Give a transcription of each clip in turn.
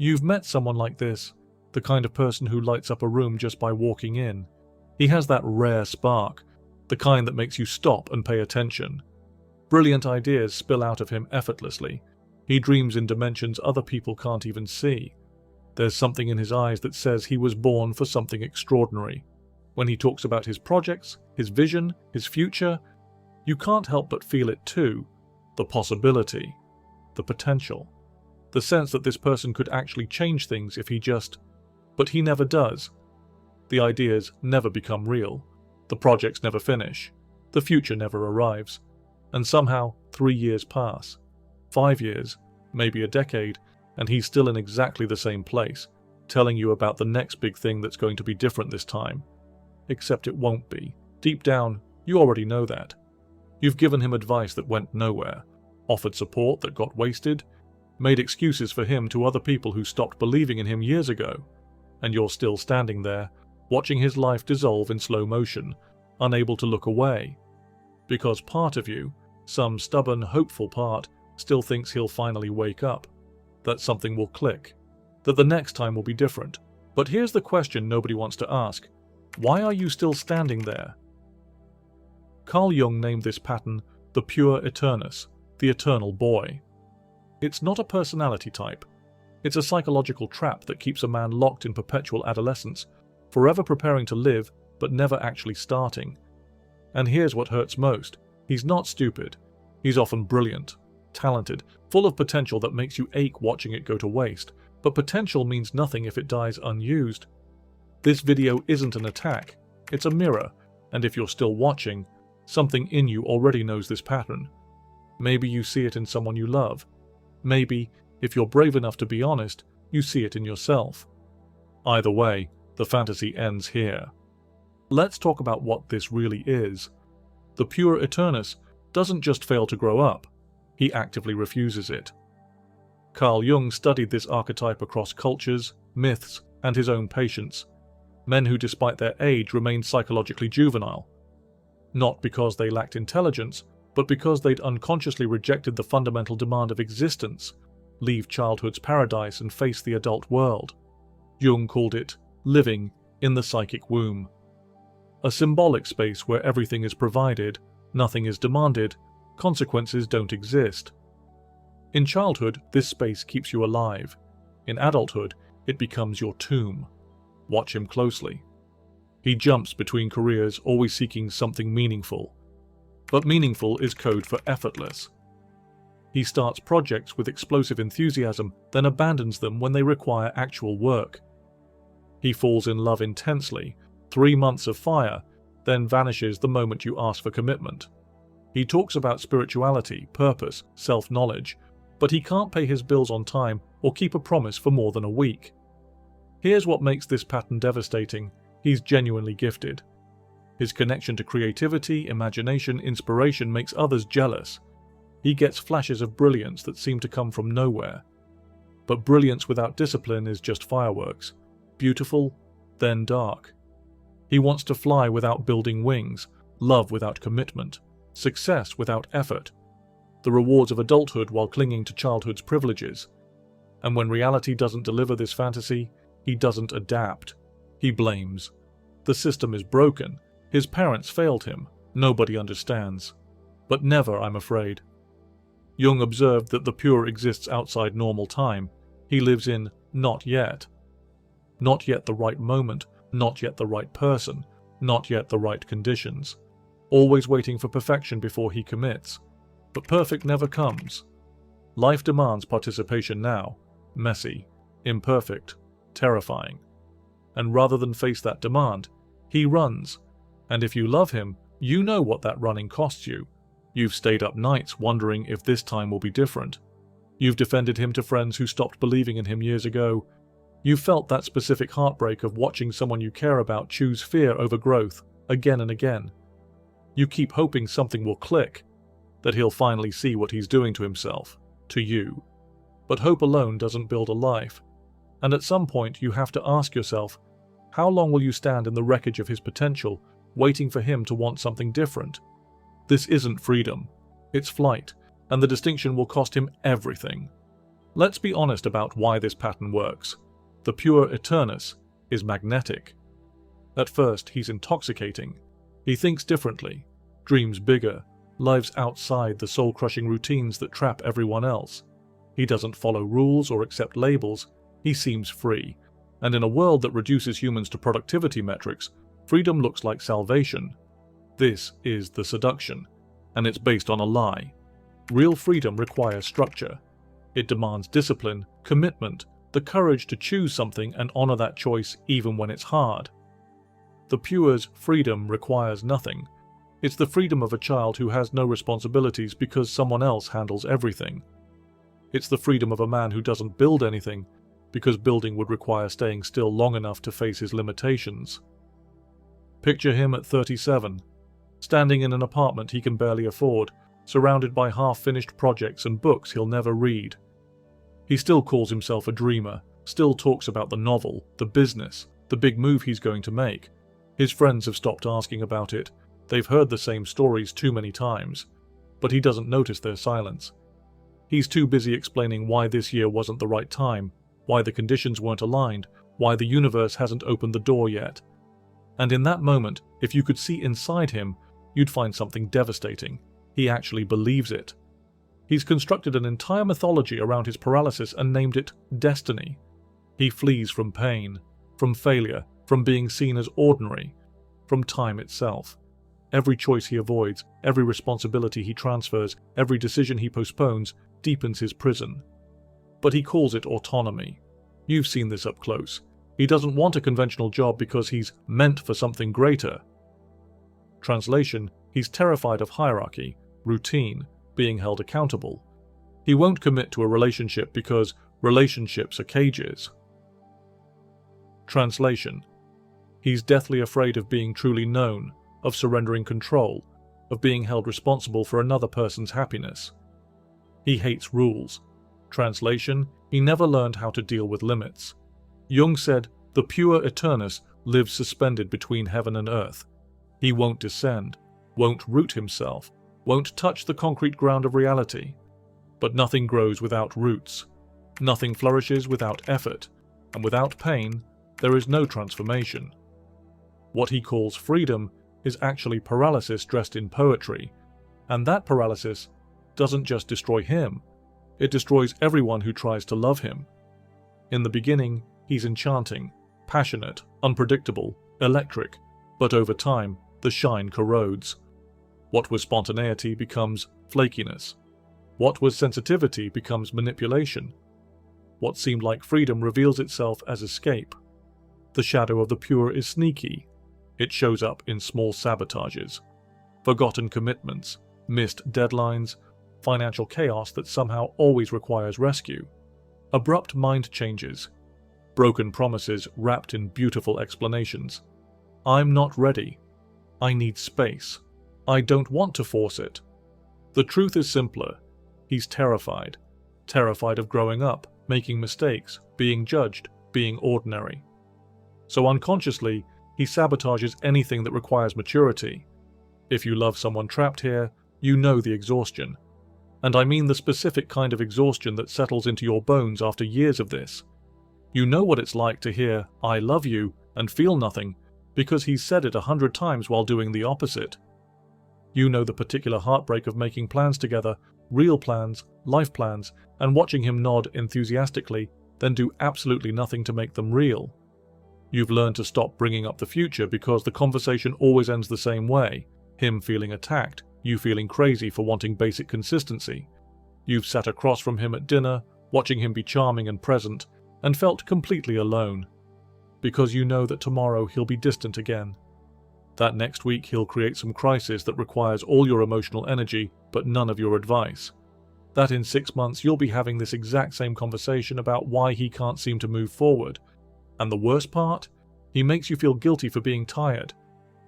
You've met someone like this, the kind of person who lights up a room just by walking in. He has that rare spark, the kind that makes you stop and pay attention. Brilliant ideas spill out of him effortlessly. He dreams in dimensions other people can't even see. There's something in his eyes that says he was born for something extraordinary. When he talks about his projects, his vision, his future, you can't help but feel it too. The possibility, the potential, the sense that this person could actually change things if he just... But he never does. The ideas never become real. The projects never finish. The future never arrives. And somehow 3 years pass. 5 years, maybe a decade, and he's still in exactly the same place, telling you about the next big thing that's going to be different this time. Except it won't be. Deep down, you already know that. You've given him advice that went nowhere, offered support that got wasted, made excuses for him to other people who stopped believing in him years ago, and you're still standing there, watching his life dissolve in slow motion, unable to look away. Because part of you, some stubborn, hopeful part, still thinks he'll finally wake up, that something will click, that the next time will be different. But here's the question nobody wants to ask. Why are you still standing there? Carl Jung named this pattern the puer eternus, the eternal boy. It's not a personality type. It's a psychological trap that keeps a man locked in perpetual adolescence, forever preparing to live, but never actually starting. And here's what hurts most. He's not stupid. He's often brilliant, talented, full of potential that makes you ache watching it go to waste, but potential means nothing if it dies unused. This video isn't an attack, it's a mirror, and if you're still watching, something in you already knows this pattern. Maybe you see it in someone you love. Maybe, if you're brave enough to be honest, you see it in yourself. Either way, the fantasy ends here. Let's talk about what this really is. The puer eternus doesn't just fail to grow up, he actively refuses it. Carl Jung studied this archetype across cultures, myths, and his own patients. Men who despite their age remained psychologically juvenile. Not because they lacked intelligence, but because they'd unconsciously rejected the fundamental demand of existence, leave childhood's paradise and face the adult world. Jung called it living in the psychic womb. A symbolic space where everything is provided, nothing is demanded, consequences don't exist. In childhood, this space keeps you alive. In adulthood, it becomes your tomb. Watch him closely. He jumps between careers, always seeking something meaningful. But meaningful is code for effortless. He starts projects with explosive enthusiasm, then abandons them when they require actual work. He falls in love intensely, 3 months of fire, then vanishes the moment you ask for commitment. He talks about spirituality, purpose, self-knowledge, but he can't pay his bills on time or keep a promise for more than a week. Here's what makes this pattern devastating. He's genuinely gifted. His connection to creativity, imagination, inspiration makes others jealous. He gets flashes of brilliance that seem to come from nowhere. But brilliance without discipline is just fireworks. Beautiful, then dark. He wants to fly without building wings, love without commitment, success without effort, the rewards of adulthood while clinging to childhood's privileges. And when reality doesn't deliver this fantasy, he doesn't adapt. He blames. The system is broken. His parents failed him. Nobody understands. But never, I'm afraid. Jung observed that the pure exists outside normal time. He lives in not yet. Not yet the right moment, not yet the right person, not yet the right conditions. Always waiting for perfection before he commits. But perfect never comes. Life demands participation now. Messy, imperfect, terrifying. And rather than face that demand, he runs. And if you love him, you know what that running costs you. You've stayed up nights wondering if this time will be different. You've defended him to friends who stopped believing in him years ago. You've felt that specific heartbreak of watching someone you care about choose fear over growth, again and again. You keep hoping something will click, that he'll finally see what he's doing to himself, to you. But hope alone doesn't build a life. And at some point you have to ask yourself, how long will you stand in the wreckage of his potential, waiting for him to want something different? This isn't freedom. It's flight, and the distinction will cost him everything. Let's be honest about why this pattern works. The puer eternus is magnetic. At first, he's intoxicating. He thinks differently, dreams bigger, lives outside the soul-crushing routines that trap everyone else. He doesn't follow rules or accept labels. He seems free. And in a world that reduces humans to productivity metrics, freedom looks like salvation. This is the seduction, and it's based on a lie. Real freedom requires structure. It demands discipline, commitment, the courage to choose something and honor that choice even when it's hard. The puer's freedom requires nothing. It's the freedom of a child who has no responsibilities because someone else handles everything. It's the freedom of a man who doesn't build anything because building would require staying still long enough to face his limitations. Picture him at 37, standing in an apartment he can barely afford, surrounded by half-finished projects and books he'll never read. He still calls himself a dreamer, still talks about the novel, the business, the big move he's going to make. His friends have stopped asking about it. They've heard the same stories too many times, but he doesn't notice their silence. He's too busy explaining why this year wasn't the right time, why the conditions weren't aligned, why the universe hasn't opened the door yet. And in that moment, if you could see inside him, you'd find something devastating. He actually believes it. He's constructed an entire mythology around his paralysis and named it destiny. He flees from pain, from failure, from being seen as ordinary, from time itself. Every choice he avoids, every responsibility he transfers, every decision he postpones deepens his prison. But he calls it autonomy. You've seen this up close. He doesn't want a conventional job because he's meant for something greater. Translation: he's terrified of hierarchy, routine, being held accountable. He won't commit to a relationship because relationships are cages. Translation: he's deathly afraid of being truly known, of surrendering control, of being held responsible for another person's happiness. He hates rules. Translation: he never learned how to deal with limits. Jung said, the puer eternus lives suspended between heaven and earth. He won't descend, won't root himself, won't touch the concrete ground of reality. But nothing grows without roots. Nothing flourishes without effort, and without pain, there is no transformation. What he calls freedom is actually paralysis dressed in poetry, and that paralysis doesn't just destroy him, it destroys everyone who tries to love him. In the beginning, he's enchanting, passionate, unpredictable, electric, but over time, the shine corrodes. What was spontaneity becomes flakiness. What was sensitivity becomes manipulation. What seemed like freedom reveals itself as escape. The shadow of the puer is sneaky. It shows up in small sabotages, forgotten commitments, missed deadlines, financial chaos that somehow always requires rescue, abrupt mind changes, broken promises wrapped in beautiful explanations. I'm not ready. I need space. I don't want to force it. The truth is simpler. He's terrified. Terrified of growing up, making mistakes, being judged, being ordinary. So unconsciously, he sabotages anything that requires maturity. If you love someone trapped here, you know the exhaustion. And I mean the specific kind of exhaustion that settles into your bones after years of this. You know what it's like to hear, "I love you," and feel nothing, because he's said it 100 times while doing the opposite. You know the particular heartbreak of making plans together, real plans, life plans, and watching him nod enthusiastically, then do absolutely nothing to make them real. You've learned to stop bringing up the future because the conversation always ends the same way, him feeling attacked, you feeling crazy for wanting basic consistency. You've sat across from him at dinner, watching him be charming and present, and felt completely alone. Because you know that tomorrow he'll be distant again. That next week he'll create some crisis that requires all your emotional energy, but none of your advice. That in 6 months you'll be having this exact same conversation about why he can't seem to move forward. And the worst part? He makes you feel guilty for being tired,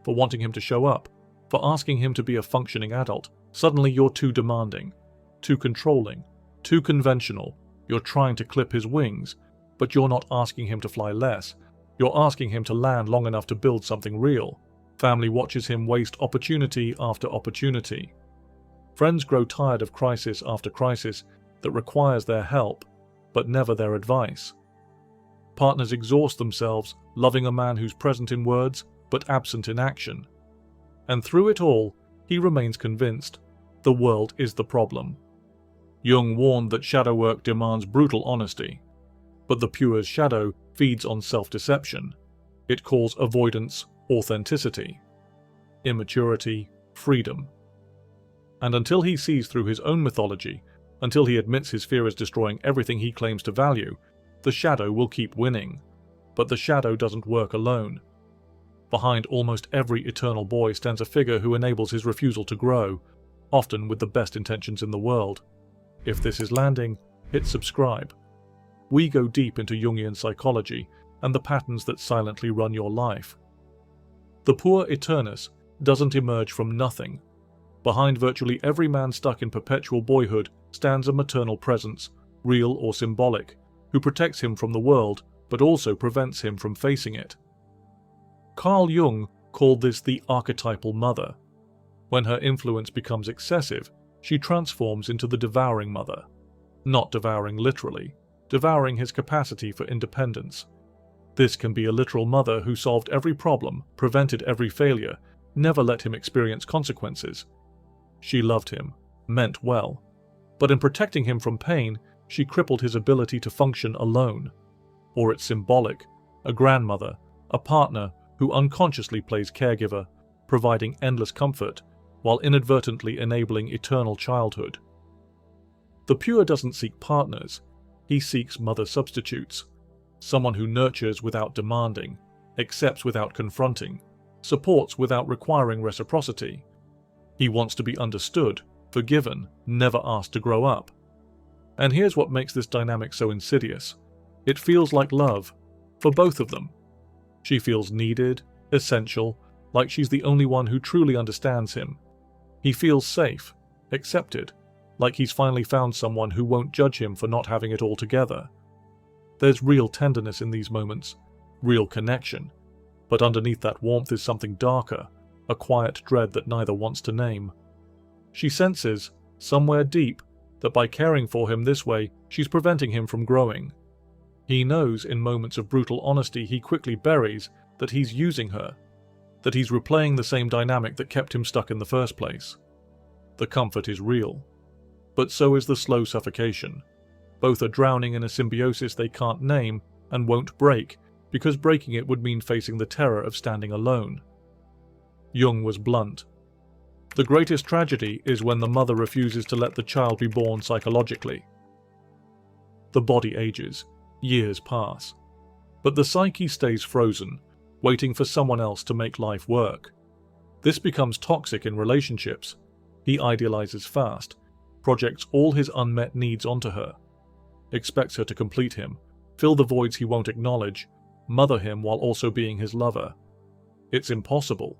for wanting him to show up, for asking him to be a functioning adult. Suddenly you're too demanding, too controlling, too conventional. You're trying to clip his wings, but you're not asking him to fly less. You're asking him to land long enough to build something real. Family watches him waste opportunity after opportunity. Friends grow tired of crisis after crisis that requires their help, but never their advice. Partners exhaust themselves, loving a man who's present in words, but absent in action. And through it all, he remains convinced the world is the problem. Jung warned that shadow work demands brutal honesty, but the puer's shadow feeds on self-deception. It calls avoidance authenticity, immaturity freedom. And until he sees through his own mythology, until he admits his fear is destroying everything he claims to value, the shadow will keep winning. But the shadow doesn't work alone. Behind almost every eternal boy stands a figure who enables his refusal to grow, often with the best intentions in the world. If this is landing, hit subscribe. We go deep into Jungian psychology and the patterns that silently run your life. The puer eternus doesn't emerge from nothing. Behind virtually every man stuck in perpetual boyhood stands a maternal presence, real or symbolic, who protects him from the world but also prevents him from facing it. Carl Jung called this the archetypal mother. When her influence becomes excessive, she transforms into the devouring mother. Not devouring literally, devouring his capacity for independence. This can be a literal mother who solved every problem, prevented every failure, never let him experience consequences. She loved him, meant well, but in protecting him from pain, she crippled his ability to function alone. Or it's symbolic, a grandmother, a partner who unconsciously plays caregiver, providing endless comfort, while inadvertently enabling eternal childhood. The puer doesn't seek partners, he seeks mother substitutes. Someone who nurtures without demanding, accepts without confronting, supports without requiring reciprocity. He wants to be understood, forgiven, never asked to grow up. And here's what makes this dynamic so insidious. It feels like love, for both of them. She feels needed, essential, like she's the only one who truly understands him. He feels safe, accepted, like he's finally found someone who won't judge him for not having it all together. There's real tenderness in these moments, real connection, but underneath that warmth is something darker, a quiet dread that neither wants to name. She senses, somewhere deep, that by caring for him this way, she's preventing him from growing. He knows in moments of brutal honesty he quickly buries that he's using her, that he's replaying the same dynamic that kept him stuck in the first place. The comfort is real, but so is the slow suffocation. Both are drowning in a symbiosis they can't name and won't break, because breaking it would mean facing the terror of standing alone. Jung was blunt. The greatest tragedy is when the mother refuses to let the child be born psychologically. The body ages, years pass, but the psyche stays frozen, waiting for someone else to make life work. This becomes toxic in relationships. He idealizes fast, projects all his unmet needs onto her, expects her to complete him, fill the voids he won't acknowledge, mother him while also being his lover. It's impossible.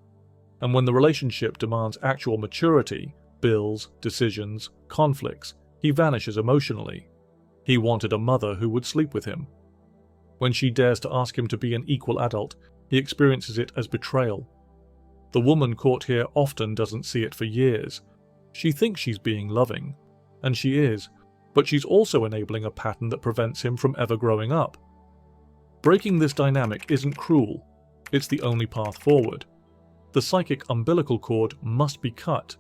And when the relationship demands actual maturity, bills, decisions, conflicts, he vanishes emotionally. He wanted a mother who would sleep with him. When she dares to ask him to be an equal adult, he experiences it as betrayal. The woman caught here often doesn't see it for years. She thinks she's being loving, and she is, but she's also enabling a pattern that prevents him from ever growing up. Breaking this dynamic isn't cruel, it's the only path forward. The psychic umbilical cord must be cut.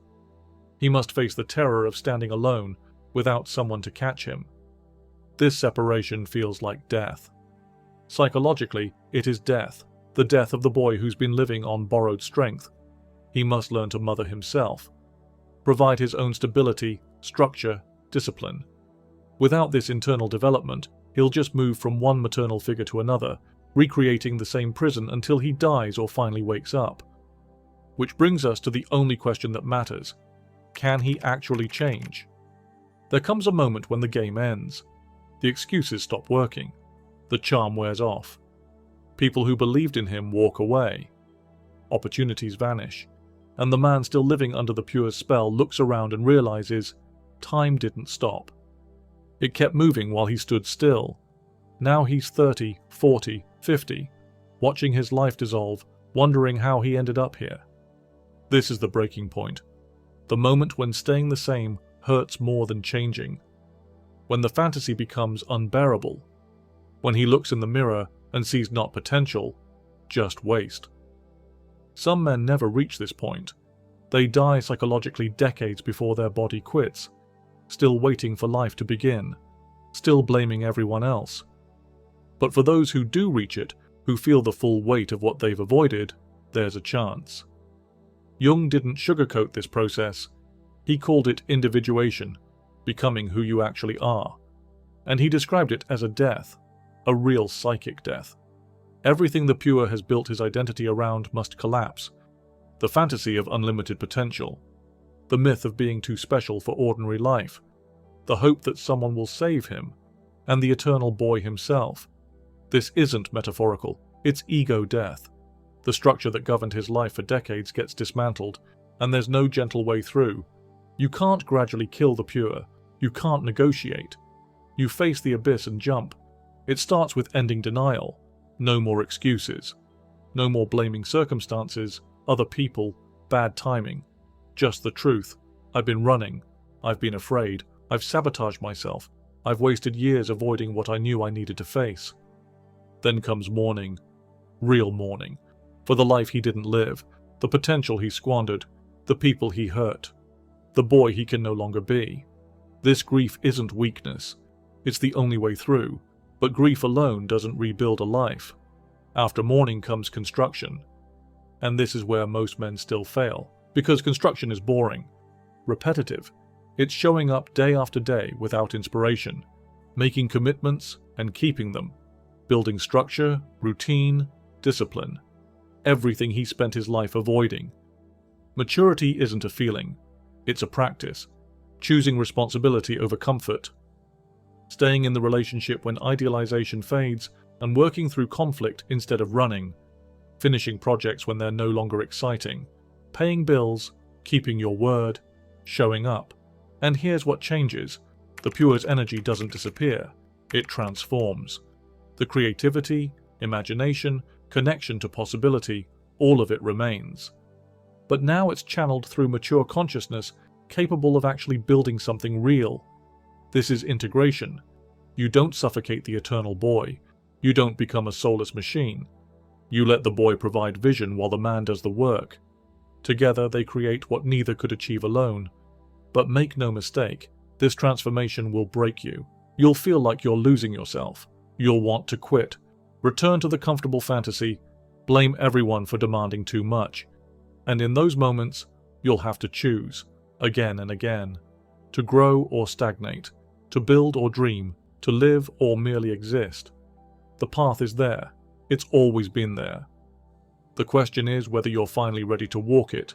He must face the terror of standing alone, without someone to catch him. This separation feels like death. Psychologically, it is death, the death of the boy who's been living on borrowed strength. He must learn to mother himself, provide his own stability, structure, discipline. Without this internal development, he'll just move from one maternal figure to another, recreating the same prison until he dies or finally wakes up. Which brings us to the only question that matters. Can he actually change? There comes a moment when the game ends. The excuses stop working. The charm wears off. People who believed in him walk away. Opportunities vanish. And the man still living under the puer's spell looks around and realizes time didn't stop. It kept moving while he stood still. Now he's 30, 40, 50, watching his life dissolve, wondering how he ended up here. This is the breaking point. The moment when staying the same hurts more than changing. when the fantasy becomes unbearable, when he looks in the mirror and sees not potential, just waste. Some men never reach this point. They die psychologically decades before their body quits, still waiting for life to begin, still blaming everyone else. But for those who do reach it, who feel the full weight of what they've avoided, there's a chance. Jung didn't sugarcoat this process. He called it individuation, becoming who you actually are. And he described it as a death, a real psychic death. Everything the puer has built his identity around must collapse. The fantasy of unlimited potential, the myth of being too special for ordinary life, the hope that someone will save him, and the eternal boy himself. This isn't metaphorical, it's ego death. The structure that governed his life for decades gets dismantled, and there's no gentle way through. You can't gradually kill the puer, you can't negotiate. You face the abyss and jump. It starts with ending denial. No more excuses. No more blaming circumstances, other people, bad timing. Just the truth. I've been running. I've been afraid. I've sabotaged myself. I've wasted years avoiding what I knew I needed to face. Then comes mourning. Real mourning. For the life he didn't live, the potential he squandered, the people he hurt, the boy he can no longer be. This grief isn't weakness. It's the only way through. But grief alone doesn't rebuild a life. After mourning comes construction. And this is where most men still fail, because construction is boring, repetitive. It's showing up day after day without inspiration, making commitments and keeping them, building structure, routine, discipline. Everything he spent his life avoiding. Maturity isn't a feeling, it's a practice, choosing responsibility over comfort, staying in the relationship when idealization fades, and working through conflict instead of running, finishing projects when they're no longer exciting, paying bills, keeping your word, showing up. And here's what changes. The puer's energy doesn't disappear, it transforms. The creativity, imagination, connection to possibility, all of it remains. But now it's channeled through mature consciousness, capable of actually building something real. This is integration. You don't suffocate the eternal boy. You don't become a soulless machine. You let the boy provide vision while the man does the work. Together they create what neither could achieve alone. But make no mistake, this transformation will break you. You'll feel like you're losing yourself. You'll want to quit. Return to the comfortable fantasy. Blame everyone for demanding too much. And in those moments, you'll have to choose, again and again, to grow or stagnate, to build or dream, to live or merely exist. The path is there. It's always been there. The question is whether you're finally ready to walk it.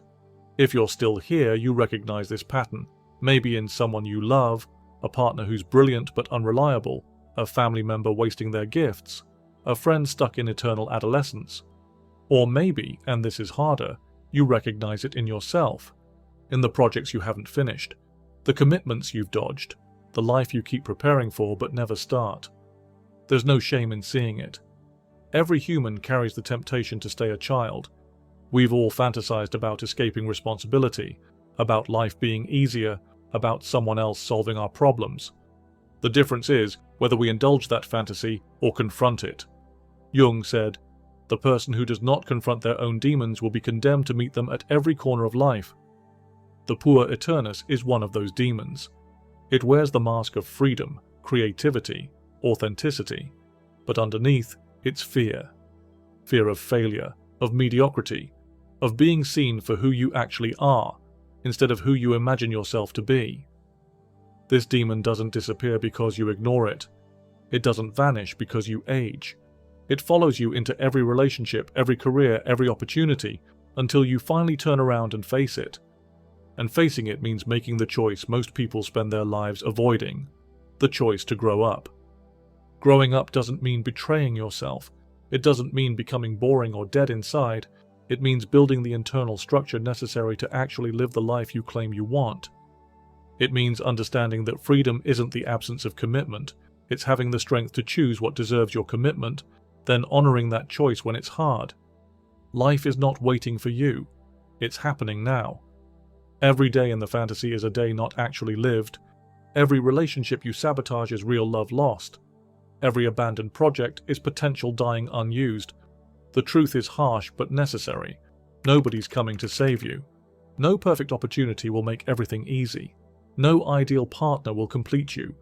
If you're still here, you recognize this pattern, maybe in someone you love, a partner who's brilliant but unreliable, a family member wasting their gifts, a friend stuck in eternal adolescence. Or maybe, and this is harder, you recognize it in yourself, in the projects you haven't finished, the commitments you've dodged, the life you keep preparing for but never start. There's no shame in seeing it. Every human carries the temptation to stay a child. We've all fantasized about escaping responsibility, about life being easier, about someone else solving our problems. The difference is whether we indulge that fantasy or confront it. Jung said, "The person who does not confront their own demons will be condemned to meet them at every corner of life." The puer eternus is one of those demons. It wears the mask of freedom, creativity, authenticity, but underneath, it's fear. Fear of failure, of mediocrity, of being seen for who you actually are, instead of who you imagine yourself to be. This demon doesn't disappear because you ignore it. It doesn't vanish because you age. It follows you into every relationship, every career, every opportunity, until you finally turn around and face it. And facing it means making the choice most people spend their lives avoiding, the choice to grow up. Growing up doesn't mean betraying yourself. It doesn't mean becoming boring or dead inside. It means building the internal structure necessary to actually live the life you claim you want. It means understanding that freedom isn't the absence of commitment. It's having the strength to choose what deserves your commitment, then honoring that choice when it's hard. Life is not waiting for you. It's happening now. Every day in the fantasy is a day not actually lived. Every relationship you sabotage is real love lost. Every abandoned project is potential dying unused. The truth is harsh but necessary. Nobody's coming to save you. No perfect opportunity will make everything easy. No ideal partner will complete you.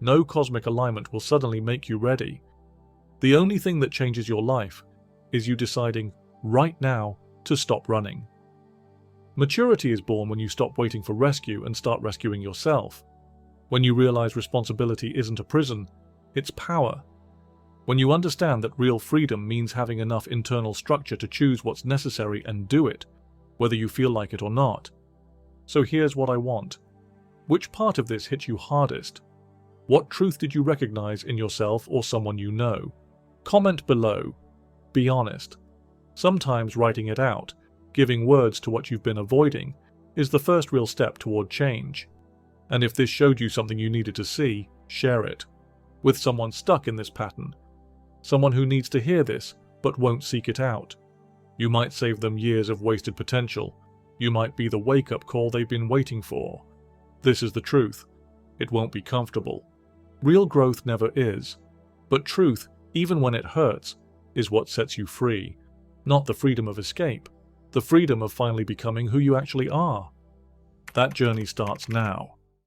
No cosmic alignment will suddenly make you ready. The only thing that changes your life is you deciding right now to stop running. Maturity is born when you stop waiting for rescue and start rescuing yourself. When you realize responsibility isn't a prison, it's power. When you understand that real freedom means having enough internal structure to choose what's necessary and do it, whether you feel like it or not. So here's what I want. Which part of this hit you hardest? What truth did you recognize in yourself or someone you know? Comment below. Be honest. Sometimes writing it out, giving words to what you've been avoiding, is the first real step toward change. And if this showed you something you needed to see, share it. With someone stuck in this pattern. Someone who needs to hear this, but won't seek it out. You might save them years of wasted potential. You might be the wake-up call they've been waiting for. This is the truth. It won't be comfortable. Real growth never is. But truth, even when it hurts, is what sets you free. Not the freedom of escape. The freedom of finally becoming who you actually are. That journey starts now.